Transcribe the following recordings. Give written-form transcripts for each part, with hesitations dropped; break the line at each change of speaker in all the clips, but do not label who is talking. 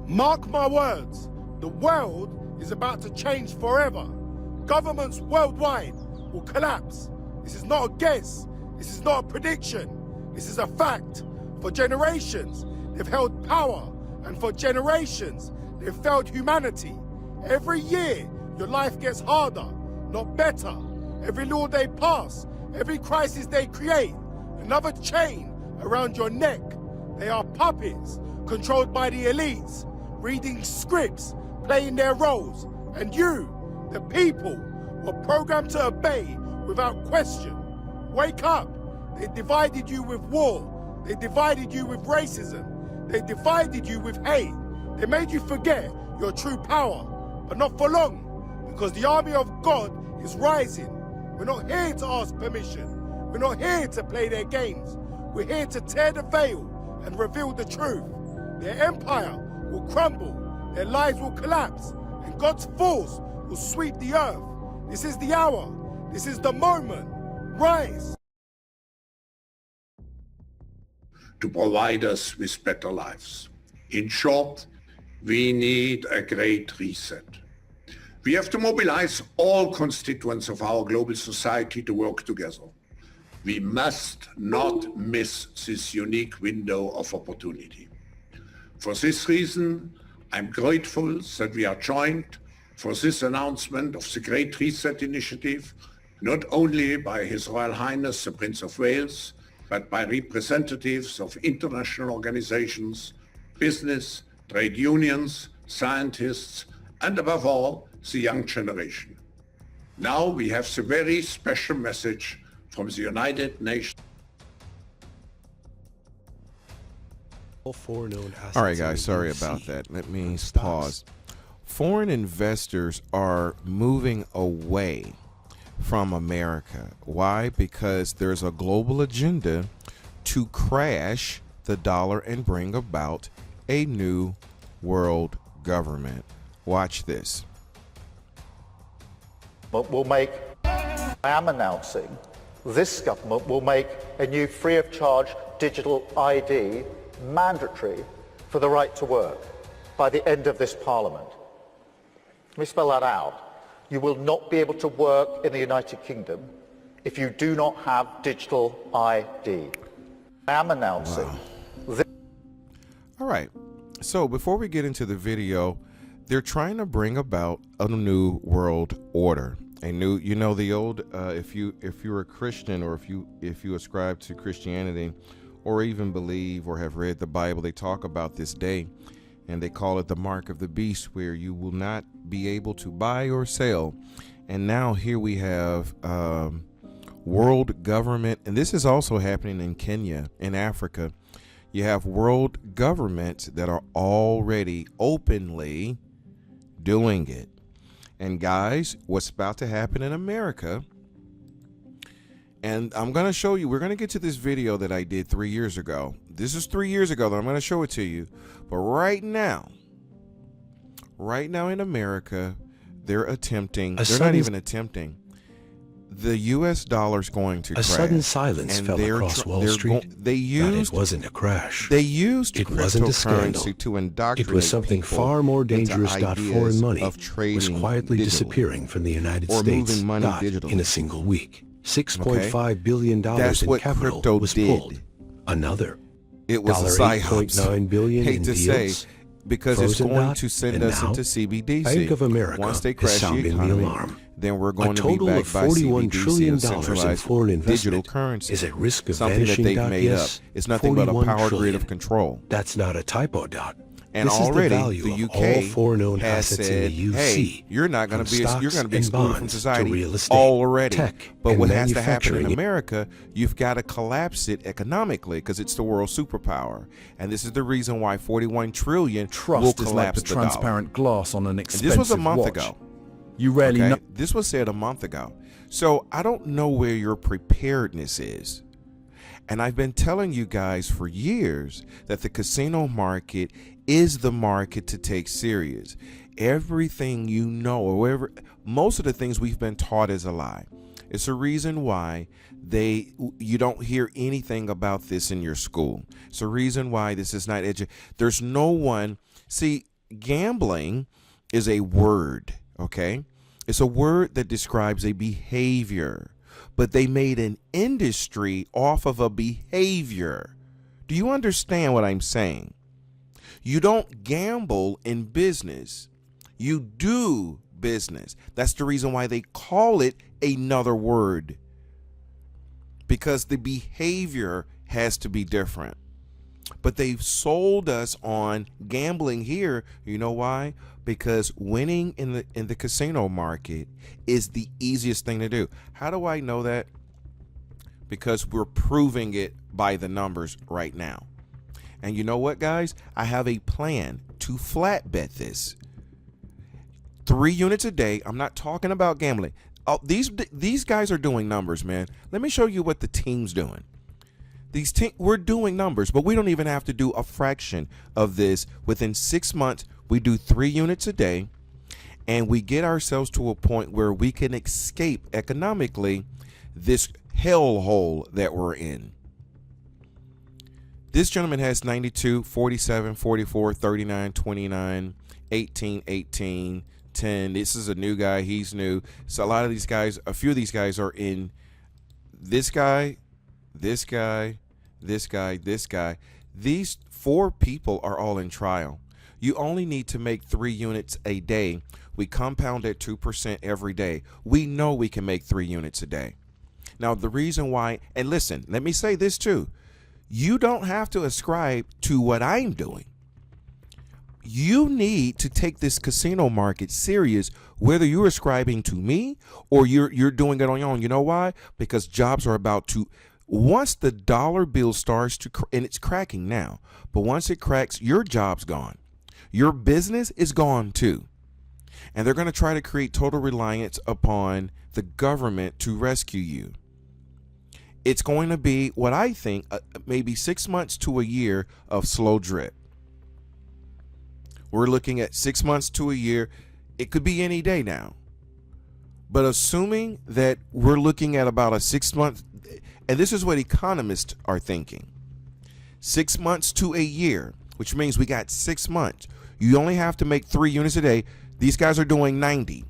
Mark my words, the world is about to change forever. Governments worldwide will collapse. This is not a guess. This is not a prediction. This is a fact. For generations, they've held power, and for generations, they've failed humanity. Every year, your life gets harder, not better. Every law they pass, every crisis they create, another chain around your neck. They are puppets, controlled by the elites, reading scripts, playing their roles. And you, the people, were programmed to obey without question. Wake up. They divided you with war. They divided you with racism. They divided you with hate. They made you forget your true power, but not for long, because the army of God is rising. We're not here to ask permission. We're not here to play their games. We're here to tear the veil and reveal the truth. Their empire will crumble, their lives will collapse, and God's force will sweep the earth. This is the hour. This is the moment. Rise.
To provide us with better lives. In short, we need a great reset. We have to mobilize all constituents of our global society to work together. We must not miss this unique window of opportunity. For this reason, I'm grateful that we are joined for this announcement of the Great Reset Initiative, not only by His Royal Highness the Prince of Wales, but by representatives of international organizations, business, trade unions, scientists, and above all, the young generation. Now we have the very special message from the United Nations.
All right, guys, sorry about that. Let me pause. Foreign investors are moving away from America. Why? Because there's a global agenda to crash the dollar and bring about a new world government. Watch this.
But we'll make, I am announcing, this government will make a new free of charge digital ID mandatory for the right to work by the end of this Parliament. Let me spell that out. You will not be able to work in the United Kingdom if you do not have digital ID. I am announcing.
Wow. All right. So before we get into the video, they're trying to bring about a new world order. A new, you know, the old, if you're a Christian, or if you ascribe to Christianity, or even believe or have read the Bible, they talk about this day, and they call it the mark of the beast, where you will not be able to buy or sell. And now here we have world government, and this is also happening in Kenya, in Africa. You have world governments that are already openly doing it. And guys, what's about to happen in America, and I'm going to show you, we're going to get to this video that I did 3 years ago. This is 3 years ago that I'm going to show it to you. But right now in America, they're attempting, they're not even attempting, the U.S. dollar's going to crash.
A sudden silence fell across Wall Street. It wasn't a crash.
They used
cryptocurrency
to indoctrinate.
It was something far more dangerous. Foreign money was quietly disappearing from the United States in a single week. $6.5 billion in capital was pulled. Another.
It was a psyops.
$8.9 billion
Hate
in
to
deals.
say, because it's going to send us into CBDC.
Bank of America
Once they crash the economy, then we're going to be backed by
$41 trillion
CBDC, a centralized digital currency.
Is at risk of
something that they've made up. It's nothing but a power grid of control.
That's not a typo, Doc.
And
this
already
is
the
UK
has said, hey, you're not going to be excluded from society
real estate,
already.
Tech,
but what has to happen in America, you've got to collapse it economically, because it's the world superpower. And this is the reason why 41 trillion will collapse
like the transparent glass on an expensive watch.
This was a month ago.
You rarely know.
This was said a month ago. So I don't know where your preparedness is. And I've been telling you guys for years that the casino market is the market to take serious. Everything you know, or most of the things we've been taught is a lie. It's a reason why you don't hear anything about this in your school. It's a reason why this is not there's no one. See, gambling is a word, okay? It's a word that describes a behavior, but they made an industry off of a behavior. Do you understand what I'm saying? You don't gamble in business. You do business. That's the reason why they call it another word, because the behavior has to be different. But they've sold us on gambling here. You know why? Because winning in the casino market is the easiest thing to do. How do I know that? Because we're proving it by the numbers right now. And you know what, guys? I have a plan to flat bet this. 3 units a day. I'm not talking about gambling. Oh, these guys are doing numbers, man. Let me show you what the team's doing. We're doing numbers, but we don't even have to do a fraction of this. Within 6 months, we do 3 units a day, and we get ourselves to a point where we can escape economically this hellhole that we're in. This gentleman has 92, 47, 44, 39, 29, 18, 18, 10. This is a new guy. He's new. So a lot of these guys, a few of these guys are in this guy, this guy, this guy, this guy. These 4 people are all in trial. You only need to make 3 units a day. We compound at 2% every day. We know we can make 3 units a day. Now, the reason why, and listen, let me say this too. You don't have to ascribe to what I'm doing. You need to take this casino market serious, whether you're ascribing to me or you're doing it on your own. You know why? Because jobs are about to, once the dollar bill starts to, and it's cracking now, but once it cracks, your job's gone. Your business is gone too. And they're going to try to create total reliance upon the government to rescue you. It's going to be what I think maybe 6 months to a year of slow drip. We're looking at 6 months to a year. It could be any day now. But assuming that we're looking at about a 6 month, and this is what economists are thinking, 6 months to a year, which means we got 6 months. You only have to make 3 units a day. These guys are doing 90,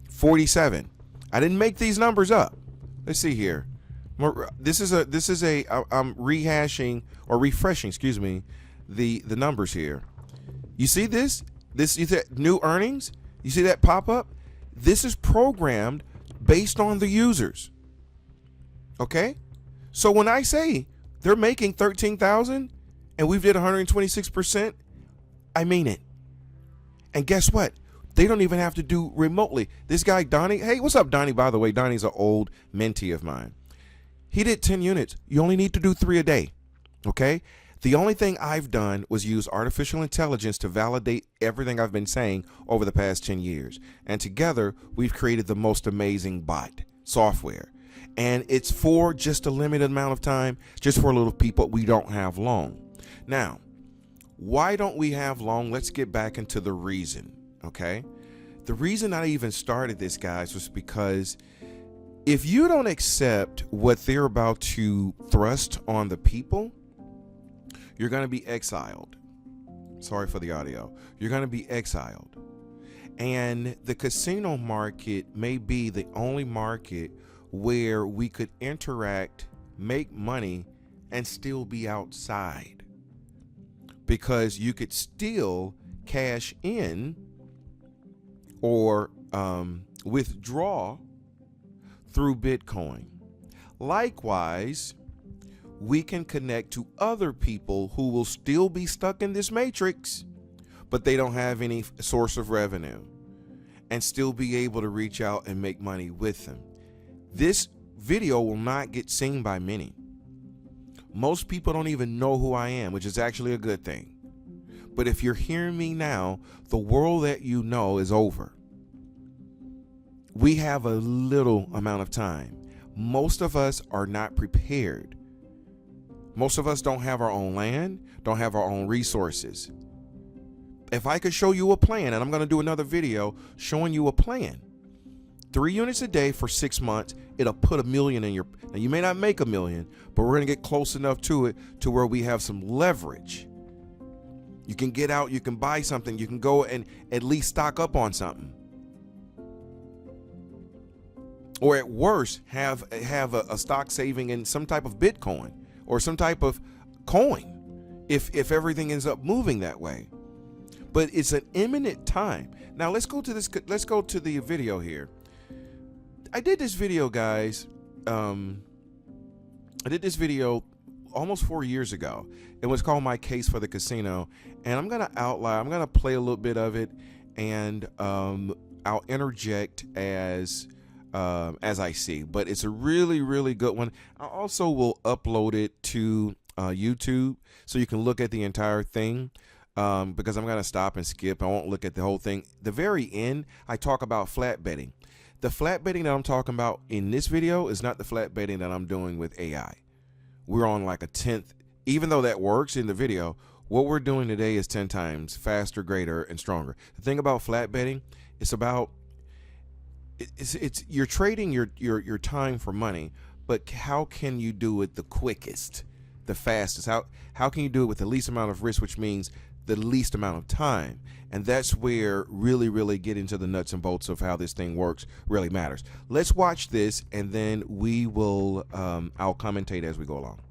47. I didn't make these numbers up. Let's see here. I'm rehashing or refreshing, excuse me, the numbers here. You see this? You see that new earnings? You see that pop up? This is programmed based on the users. Okay? So when I say they're making 13,000 and we did 126%, I mean it. And guess what? They don't even have to do remotely. This guy, Donnie, hey, what's up, Donnie? By the way, Donnie's an old mentee of mine. He did 10 units. You only need to do 3 a day, okay? The only thing I've done was use artificial intelligence to validate everything I've been saying over the past 10 years. And together, we've created the most amazing bot software. And it's for just a limited amount of time, just for little people we don't have long. Now, why don't we have long? Let's get back into the reason, okay? The reason I even started this, guys, was because if you don't accept what they're about to thrust on the people, you're going to be exiled. Sorry for the audio. You're going to be exiled. And the casino market may be the only market where we could interact, make money, and still be outside. Because you could still cash in or withdraw through Bitcoin. Likewise, we can connect to other people who will still be stuck in this matrix, but they don't have any source of revenue, and still be able to reach out and make money with them. This video will not get seen by many. Most people don't even know who I am, which is actually a good thing. But if you're hearing me now, the world that you know is over. We have a little amount of time. Most of us are not prepared. Most of us don't have our own land, don't have our own resources. If I could show you a plan, and I'm going to do another video showing you a plan, 3 units a day for 6 months, it'll put $1 million in your, now you may not make $1 million, but we're going to get close enough to it to where we have some leverage. You can get out, you can buy something, you can go and at least stock up on something. Or at worst, have a stock saving in some type of Bitcoin or some type of coin if everything ends up moving that way. But it's an imminent time. Now let's go to the video here. I did this video, guys. I did this video almost 4 years ago. It was called My Case for the Casino, and I'm gonna play a little bit of it, and I'll interject as I see. But it's a really, really good one. I also will upload it to YouTube so you can look at the entire thing, because I'm gonna stop and skip. I won't look at the whole thing. The very end, I talk about flat betting. The flat betting that I'm talking about in this video is not the flat betting that I'm doing with AI. We're on like a 10th, even though that works in the video, what we're doing today is 10 times faster, greater, and stronger. The thing about flat betting, it's you're trading your time for money, but how can you do it the quickest, the fastest? How can you do it with the least amount of risk, which means the least amount of time? And that's where really get into the nuts and bolts of how this thing works really matters. Let's watch this, and then we will I'll commentate as we go along.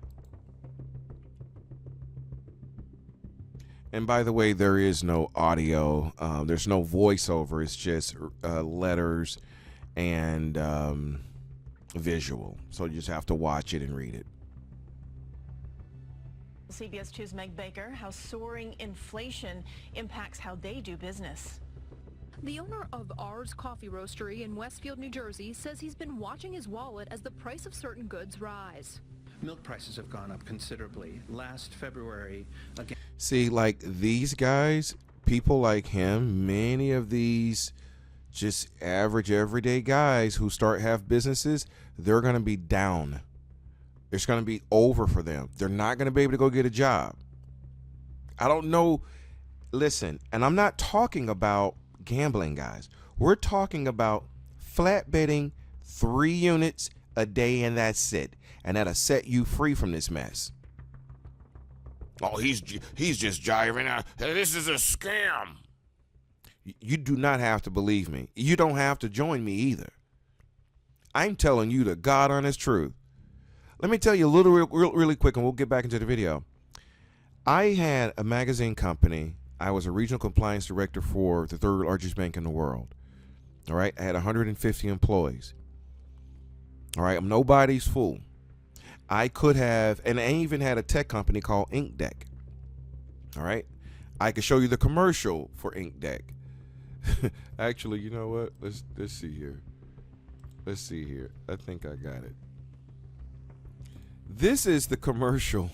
And by the way, there is no audio, there's no voiceover, it's just letters and visual, so you just have to watch it and read it.
CBS 2's Meg Baker, how soaring inflation impacts how they do business.
The owner of R's Coffee Roastery in Westfield, New Jersey, says he's been watching his wallet as the price of certain goods rise.
Milk prices have gone up considerably. Last February, again.
See, like these guys, people like him, many of these just average, everyday guys who have businesses, they're going to be down. It's going to be over for them. They're not going to be able to go get a job. I don't know. Listen, and I'm not talking about gambling, guys. We're talking about flat betting, 3 units a day, and that's it. And that'll set you free from this mess. Oh, he's just jiving out. This is a scam. You do not have to believe me. You don't have to join me either. I'm telling you the God honest truth. Let me tell you a little really quick, and we'll get back into the video. I had a magazine company. I was a regional compliance director for the 3rd largest bank in the world. All right. I had 150 employees. All right. I'm nobody's fool. I could have, and I even had a tech company called InkDeck. All right. I could show you the commercial for InkDeck. Actually, you know what? Let's see here. Let's see here. I think I got it. This is the commercial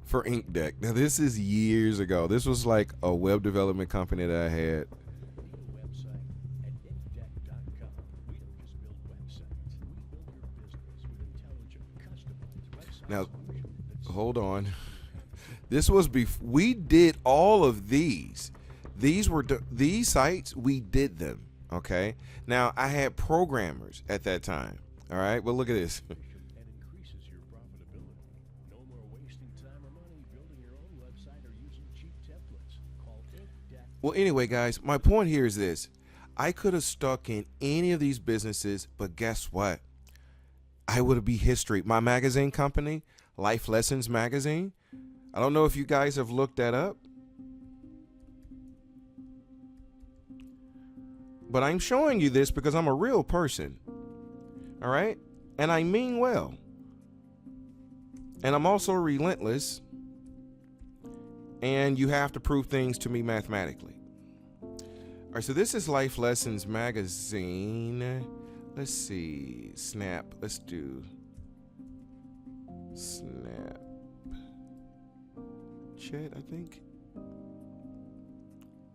for InkDeck. Now, this is years ago. This was like a web development company that I had. Now, hold on. This was before we did all of these. These sites, we did them. Okay. Now, I had programmers at that time. All right. Well, look at this. Well, anyway, guys, my point here is this. I could have stuck in any of these businesses, but guess what? I would be history. My magazine company, Life Lessons Magazine. I don't know if you guys have looked that up, but I'm showing you this because I'm a real person. All right. And I mean well. And I'm also relentless. And you have to prove things to me mathematically. All right, so this is Life Lessons Magazine. Let's see. Snap. Let's do Snap Chat, I think.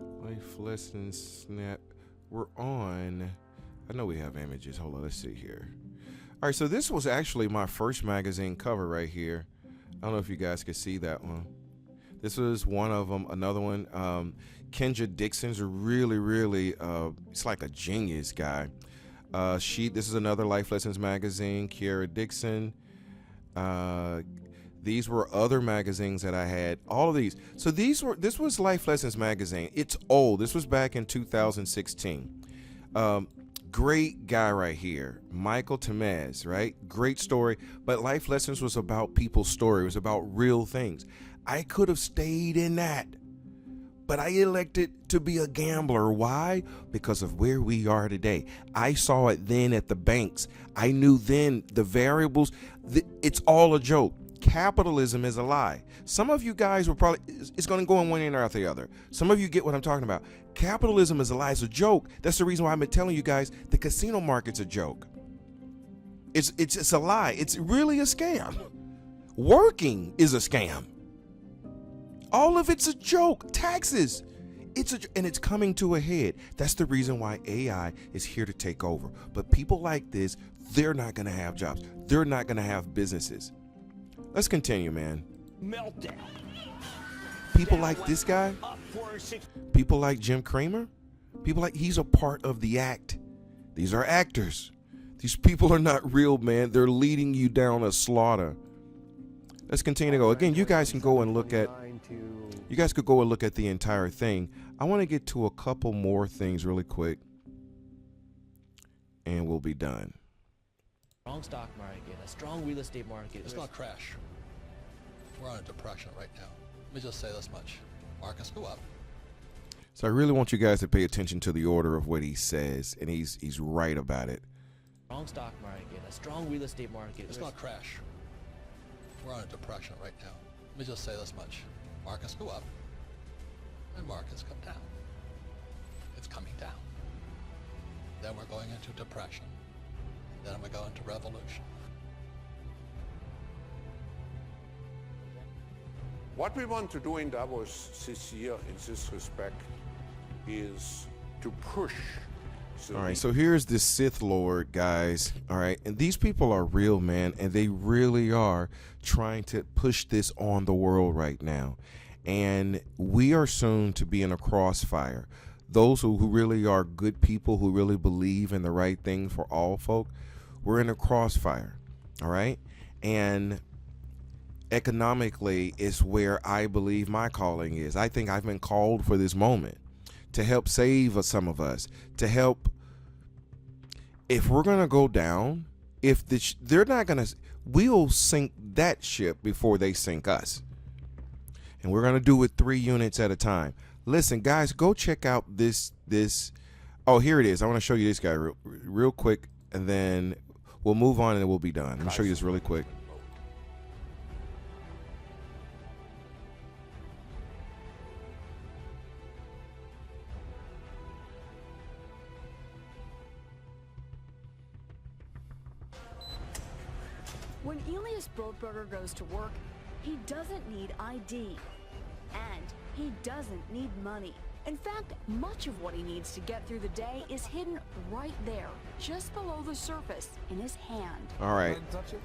Life Lessons Snap. We're on. I know we have images. Hold on. Let's see here. All right, so this was actually my first magazine cover right here. I don't know if you guys could see that one. This was one of them. Another one, Kendra Dixon's a really, it's like a genius guy. This is another Life Lessons magazine, Kiara Dixon. These were other magazines that I had, all of these. So this was Life Lessons magazine. It's old. This was back in 2016. Great guy right here, Michael Temez, right? Great story. But Life Lessons was about people's story. It was about real things. I could have stayed in that, but I elected to be a gambler. Why? Because of where we are today. I saw it then at the banks. I knew then the variables. It's all a joke. Capitalism is a lie. Some of you guys will probably, it's going to go in one ear or out the other. Some of you get what I'm talking about. Capitalism is a lie. It's a joke. That's the reason why I've been telling you guys the casino market's a joke. It's a lie. It's really a scam. Working is a scam. All of it's a joke. Taxes. And it's coming to a head. That's the reason why AI is here to take over. But people like this, they're not going to have jobs. They're not going to have businesses. Let's continue, man.
Meltdown.
People like this guy, people like Jim Cramer, people like, he's a part of the act. These are actors. These people are not real, man. They're leading you down a slaughter. Let's continue to go. Again, you guys can go and look at, you guys could go and look at the entire thing. I want to get to a couple more things really quick, and we'll be done.
Strong stock market, a strong real estate market.
It's not crash. We're on a depression right now. Let me just say this much. Markets go up.
So I really want you guys to pay attention to the order of what he says, and he's right about it.
Strong stock market, a strong real estate market.
It's not crash. We're on a depression right now. Let me just say this much. Markets go up, and markets come down. It's coming down. Then we're going into depression. Then we go into revolution.
What we want to do in Davos this year in this respect is to push.
All right, so here's the Sith Lord, guys. All right, and these people are real, man, and they really are trying to push this on the world right now. And we are soon to be in a crossfire. Those who really are good people, who really believe in the right thing for all folk, we're in a crossfire, all right? And economically is where I believe my calling is. I think I've been called for this moment to help save some of us, to help. If we're going to go down, if they're not going to, we'll sink that ship before they sink us. And we're going to do it 3 units at a time. Listen, guys, go check out this. Oh, here it is. I want to show you this guy real quick, and then we'll move on and we'll be done. Let me show you this really quick.
When Elias Brotberger goes to work, he doesn't need ID. And he doesn't need money. In fact, much of what he needs to get through the day is hidden right there, just below the surface, in his hand.
All right.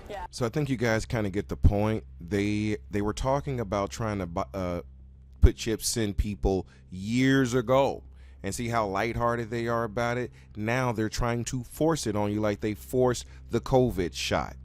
Yeah.
So I think you guys kind of get the point. They were talking about trying to put chips in people years ago, and see how lighthearted they are about it. Now they're trying to force it on you like they forced the COVID shot.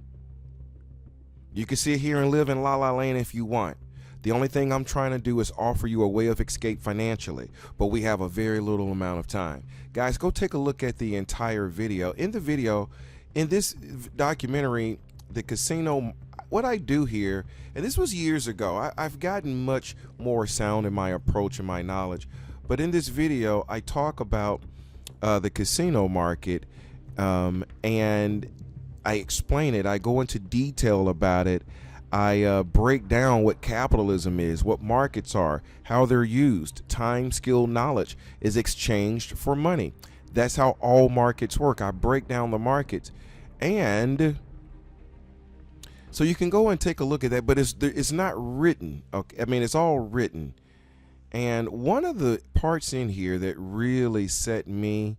You can sit here and live in La La Land if you want. The only thing I'm trying to do is offer you a way of escape financially, but we have a very little amount of time. Guys, go take a look at the entire video. In the video, in this documentary, the casino, what I do here, and this was years ago, I've gotten much more sound in my approach and my knowledge, but in this video, I talk about the casino market, and I explain it. I go into detail about it. I break down what capitalism is, what markets are, how they're used. Time, skill, knowledge is exchanged for money. That's how all markets work. I break down the markets. And so you can go and take a look at that, but it's not written. Okay, I mean, it's all written. And one of the parts in here that really set me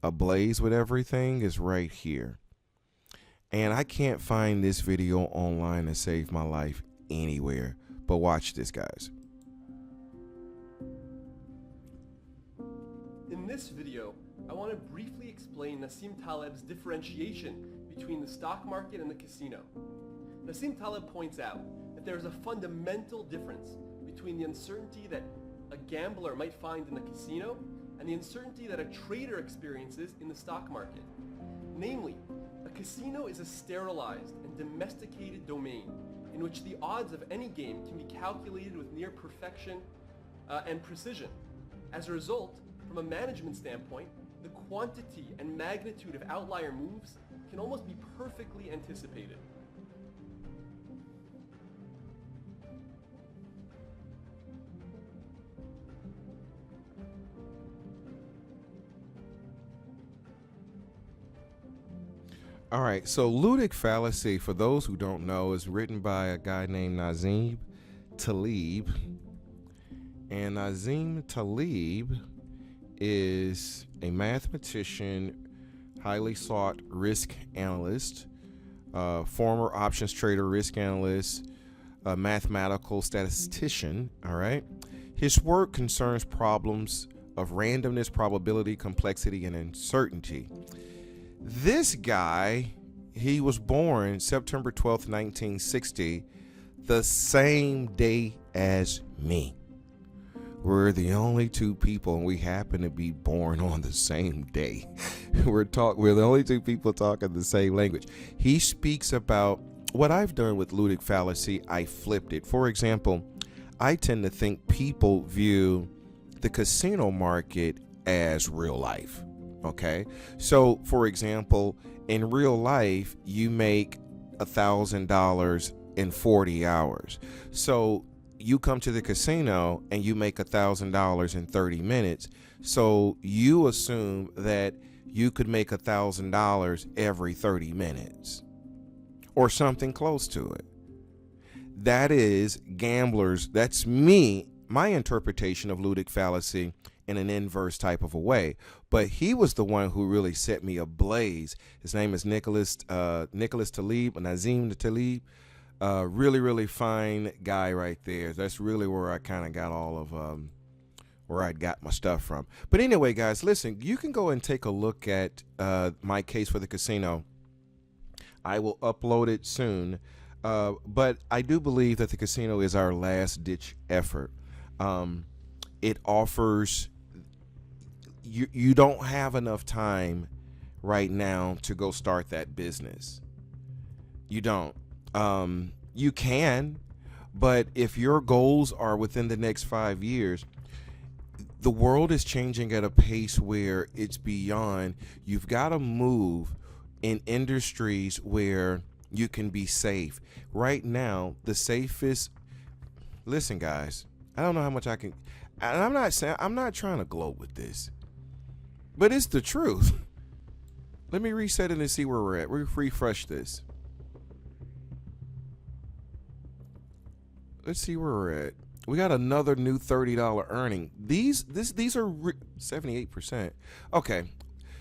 ablaze with everything is right here. And I can't find this video online to save my life anywhere. But watch this, guys.
In this video, I want to briefly explain Nassim Taleb's differentiation between the stock market and the casino. Nassim Taleb points out that there is a fundamental difference between the uncertainty that a gambler might find in the casino and the uncertainty that a trader experiences in the stock market. Namely, a casino is a sterilized and domesticated domain in which the odds of any game can be calculated with near perfection and precision. As a result, from a management standpoint, the quantity and magnitude of outlier moves can almost be perfectly anticipated.
All right, so ludic fallacy, for those who don't know, is written by a guy named Nassim Taleb. And Nassim Taleb is a mathematician, highly sought risk analyst, former options trader, risk analyst, a mathematical statistician, all right? His work concerns problems of randomness, probability, complexity, and uncertainty. This guy, he was born September 12th, 1960, the same day as me. We're the only two people, and we happen to be born on the same day. We're the only two people talking the same language. He speaks about what I've done with ludic fallacy. I flipped it. For example, I tend to think people view the casino market as real life. Okay, so for example, in real life, you make $1,000 in 40 hours. So you come to the casino and you make $1,000 in 30 minutes. So you assume that you could make $1,000 every 30 minutes or something close to it. That is gamblers. That's my interpretation of ludic fallacy in an inverse type of a way. But he was the one who really set me ablaze. His name is Nicholas Taleb, Nassim Taleb. Really, really fine guy right there. That's really where I kind of got all of where I got my stuff from. But anyway, guys, listen, you can go and take a look at my case for the casino. I will upload it soon. But I do believe that the casino is our last ditch effort. It offers, you don't have enough time right now to go start that business. You don't. You can, but if your goals are within the next 5 years, the world is changing at a pace where it's beyond. You've got to move in industries where you can be safe. Right now, the safest, listen guys, I don't know how much I can, and I'm not trying to gloat with this, but it's the truth. Let me reset it and see where we're at. We refresh this. Let's see where we're at. We got another new $30 earning. These are 78%. Okay,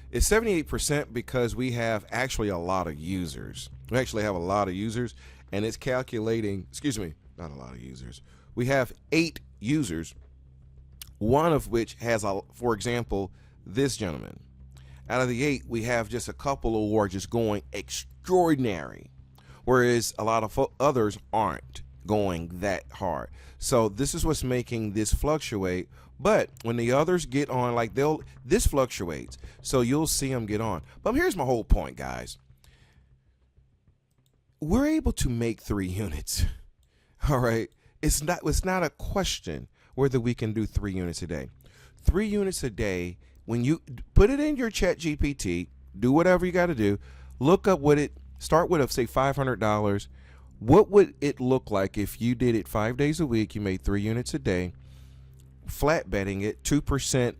it's 78% because we have actually a lot of users. We actually have a lot of users, and it's calculating. Excuse me, not a lot of users. We have 8 users, one of which has for example, this gentleman. Out of the 8, we have just a couple who are just going extraordinary, whereas a lot of others aren't going that hard. So this is what's making this fluctuate. But when the others get on, like this fluctuates, so you'll see them get on. But here's my whole point, guys. We're able to make 3 units. All right, it's not a question whether we can do 3 units a day. 3 units a day. When you put it in your chat GPT, do whatever you got to do, look up start with say $500. What would it look like if you did it 5 days a week? You made 3 units a day, flat betting it, 2%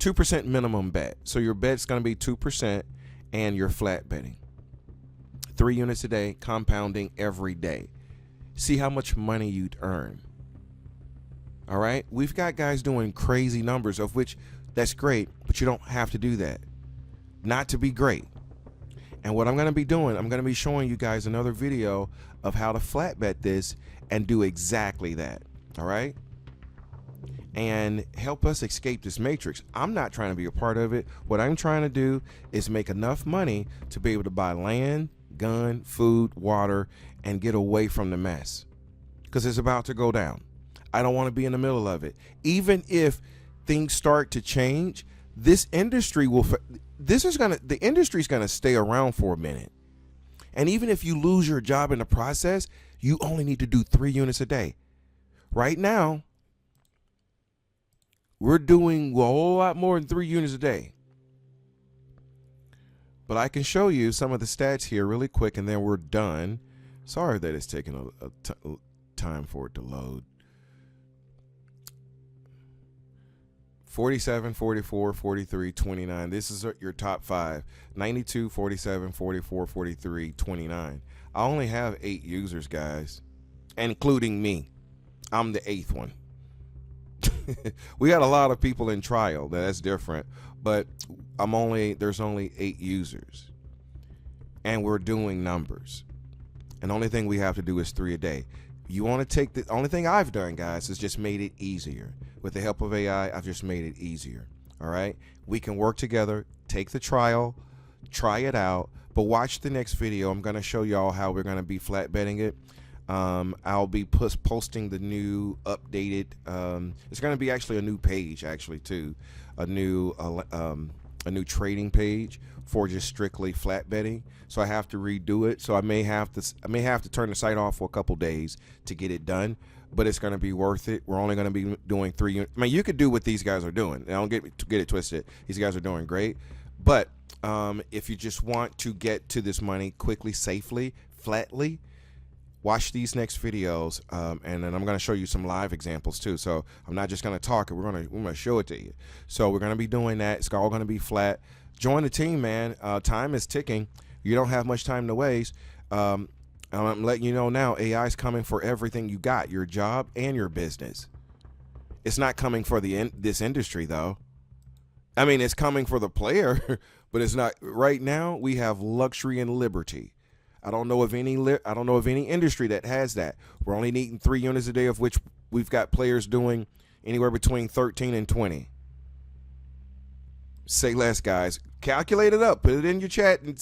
2% minimum bet. So your bet's going to be 2%, and you're flat betting 3 units a day, compounding every day. See how much money you'd earn. All right, we've got guys doing crazy numbers, of which that's great, but you don't have to do that. Not to be great. And what I'm going to be doing, I'm going to be showing you guys another video of how to flat bet this and do exactly that. All right. and help us escape this matrix. I'm not trying to be a part of it. What I'm trying to do is make enough money to be able to buy land, gun, food, water, and get away from the mess, because it's about to go down. I don't want to be in the middle of it. Even if things start to change, this industry will, the industry is going to stay around for a minute. And even if you lose your job in the process, you only need to do 3 units a day. Right now, we're doing a whole lot more than 3 units a day. But I can show you some of the stats here really quick, and then we're done. Sorry that it's taking a time for it to load. 47, 44, 43, 29. This is your top 5. 92, 47, 44, 43, 29. I only have 8 users, guys, including me. I'm the 8th one. We got a lot of people in trial. That's different. But there's only 8 users. And we're doing numbers. And the only thing we have to do is 3 a day. You want to take the only thing I've done, guys, is just made it easier. With the help of AI, I've just made it easier. All right. We can work together, take the trial, try it out, but watch the next video. I'm going to show y'all how we're going to be flat betting it. I'll be posting the new updated, it's going to be actually a new page too, a new trading page for just strictly flat betting. So I have to redo it. So I may have to turn the site off for a couple days to get it done, but it's going to be worth it. We're only going to be doing 3 units. I mean, you could do what these guys are doing. Don't get it twisted. These guys are doing great. But if you just want to get to this money quickly, safely, flatly, watch these next videos, and then I'm going to show you some live examples too. So I'm not just going to talk it. We're going to show it to you. So we're going to be doing that. It's all going to be flat. Join the team, man. Time is ticking. You don't have much time to waste. I'm letting you know now, AI is coming for everything you got, your job and your business. It's not coming for this industry, though. I mean, it's coming for the player, but it's not. Right now, we have luxury and liberty. I don't know of any industry that has that. We're only needing 3 units a day, of which we've got players doing anywhere between 13 and 20. Say less, guys. Calculate it up. Put it in your chat and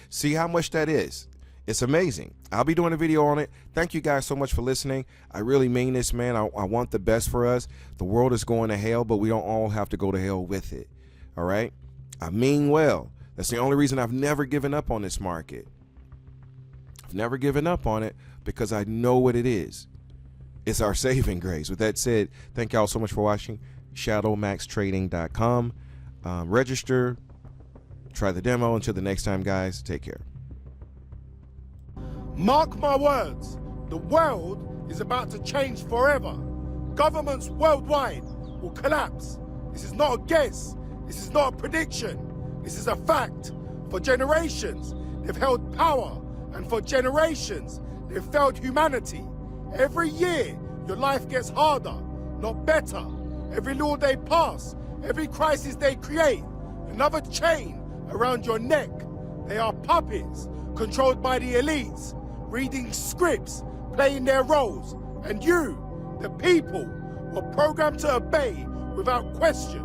see how much that is. It's amazing. I'll be doing a video on it. Thank you guys so much for listening. I really mean this, man. I want the best for us. The world is going to hell, but we don't all have to go to hell with it. All right? I mean well. That's the only reason I've never given up on this market. I've never given up on it because I know what it is. It's our saving grace. With that said, thank y'all so much for watching. ShadowMaxTrading.com. Register. Try the demo. Until the next time, guys, take care.
Mark my words, the world is about to change forever. Governments worldwide will collapse. This is not a guess. This is not a prediction. This is a fact. For generations, they've held power, and for generations, they've failed humanity. Every year, your life gets harder, not better. Every law they pass, every crisis they create, another chain around your neck. They are puppets, controlled by the elites, reading scripts, playing their roles. And you, the people, were programmed to obey without question.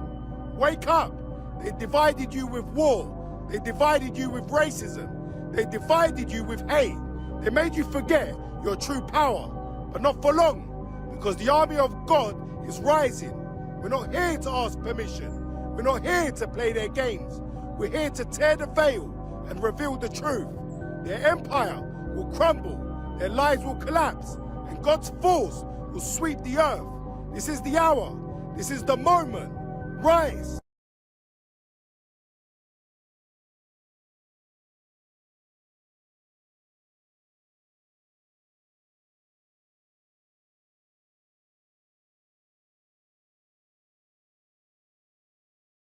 Wake up. They divided you with war. They divided you with racism. They divided you with hate. They made you forget your true power. But not for long, because the army of God is rising. We're not here to ask permission. We're not here to play their games. We're here to tear the veil and reveal the truth. Their empire will crumble, their lives will collapse, and God's force will sweep the earth. This is the hour. This is the moment. Rise.